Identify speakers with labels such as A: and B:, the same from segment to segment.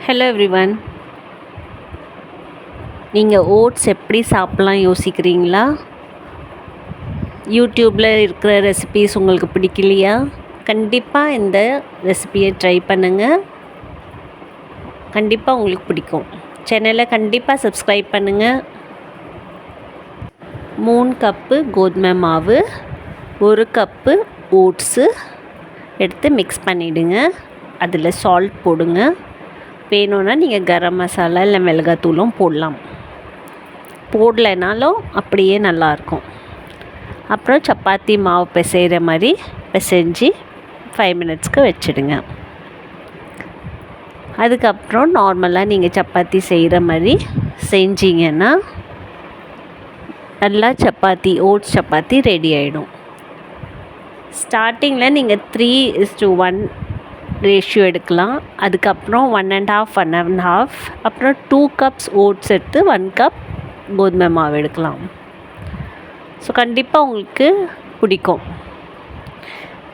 A: Hello everyone. நீங்கள் oats எப்படி சாப்பிட்லாம் யோசிக்கிறீங்களா? யூடியூப்பில் இருக்கிற ரெசிபீஸ் உங்களுக்கு பிடிக்கலையா? கண்டிப்பாக இந்த ரெசிபியை ட்ரை பண்ணுங்கள். கண்டிப்பாக உங்களுக்கு பிடிக்கும். சேனலை கண்டிப்பாக சப்ஸ்கிரைப் பண்ணுங்கள். 3 கப்பு கோதுமை மாவு, 1 கப்பு ஓட்ஸு எடுத்து மிக்ஸ் பண்ணிவிடுங்க. அதில் சால்ட் போடுங்க. வேணும்னா நீங்கள் கரம் மசாலா இல்லை மிளகாத்தூளும் போடலாம். போடலைனாலும் அப்படியே நல்லாயிருக்கும். அப்புறம் சப்பாத்தி மாவு பிசைகிற மாதிரி பிசைஞ்சு 5 மினிட்ஸ்க்கு வச்சுடுங்க. அதுக்கப்புறம் நார்மலாக நீங்கள் சப்பாத்தி செய்கிற மாதிரி செஞ்சிங்கன்னா நல்லா சப்பாத்தி ஓட்ஸ் சப்பாத்தி ரெடி ஆகிடும். ஸ்டார்டிங்கில் நீங்கள் 3:1 ரேஷியோ எடுக்கலாம். அதுக்கப்புறம் 1.5 அப்புறம் 2 கப்ஸ் ஓட்ஸ் எடுத்து 1 கப் கோதுமை மாவு எடுக்கலாம். ஸோ கண்டிப்பாக உங்களுக்கு பிடிக்கும்.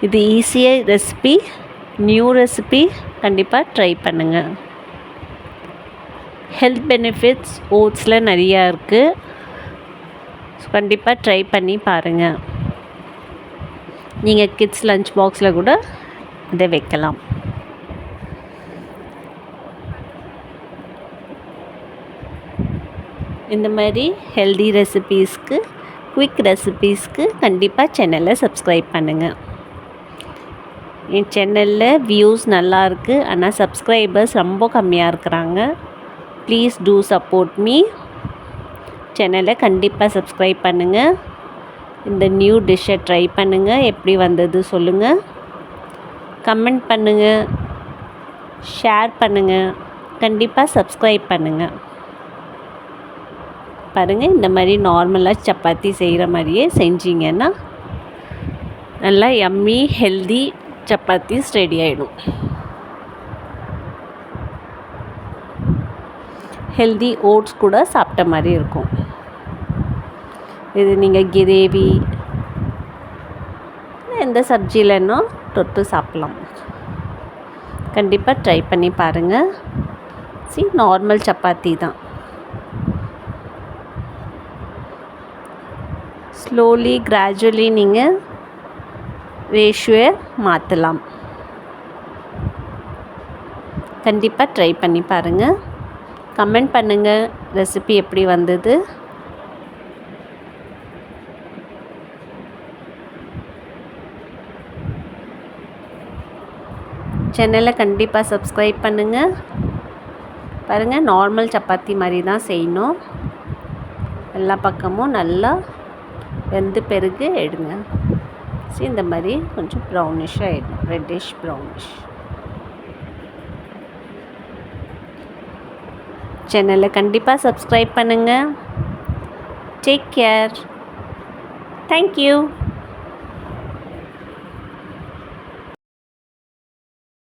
A: இது ஈஸியாக ரெசிபி, நியூ ரெசிபி, கண்டிப்பாக ட்ரை பண்ணுங்கள். ஹெல்த் பெனிஃபிட்ஸ் ஓட்ஸில் நிறையா இருக்குது. ஸோ கண்டிப்பாக ட்ரை பண்ணி பாருங்கள். நீங்கள் கிட்ஸ் லஞ்ச் பாக்ஸில் கூட இதை வைக்கலாம். இந்த மாதிரி ஹெல்தி ரெசிபீஸ்க்கு, குயிக் ரெசிபீஸ்க்கு கண்டிப்பாக சேனலை சப்ஸ்கிரைப் பண்ணுங்கள். என் சேனலில் வியூஸ் நல்லாயிருக்கு, ஆனால் சப்ஸ்கிரைபர்ஸ் ரொம்ப கம்மியாக இருக்கிறாங்க. Please do support me. சேனலை கண்டிப்பாக சப்ஸ்கிரைப் பண்ணுங்கள். இந்த நியூ டிஷ்ஷை ட்ரை பண்ணுங்கள். எப்படி வந்தது சொல்லுங்கள். கமெண்ட் பண்ணுங்கள், ஷேர் பண்ணுங்கள். கண்டிப்பாக சப்ஸ்கிரைப் பண்ணுங்கள். பாருங்கள், இந்த மாதிரி நார்மலாக சப்பாத்தி செய்கிற மாதிரியே செஞ்சிங்கன்னா நல்லா யம்மி ஹெல்தி சப்பாத்திஸ் ரெடி ஆகிடும். ஹெல்தி ஓட்ஸ் கூட சாப்பிட்ட மாதிரி இருக்கும். இது நீங்கள் கிரேவி எந்த சப்ஜிலன்னா தொட்டு சாப்பிட்லாம். கண்டிப்பாக ட்ரை பண்ணி பாருங்கள். நார்மல் சப்பாத்தி தான். ஸ்லோலி கிராஜுவலி நீங்கள் ரேஷியோவை மாற்றலாம். கண்டிப்பாக ட்ரை பண்ணி பாருங்கள். கமெண்ட் பண்ணுங்கள் ரெசிபி எப்படி வந்தது. சேனலை கண்டிப்பாக சப்ஸ்கிரைப் பண்ணுங்கள். பாருங்கள், நார்மல் சப்பாத்தி மாதிரி தான் செய்யணும். எல்லா பக்கமும் நல்லா வெந்த பிறகு எடுங்க. இந்த மாதிரி கொஞ்சம் ப்ரௌனிஷாக ஆகிடும், ரெட்டிஷ் ப்ரௌனிஷ். சேனலை கண்டிப்பாக சப்ஸ்கிரைப் பண்ணுங்கள். Take care. தேங்க்யூ.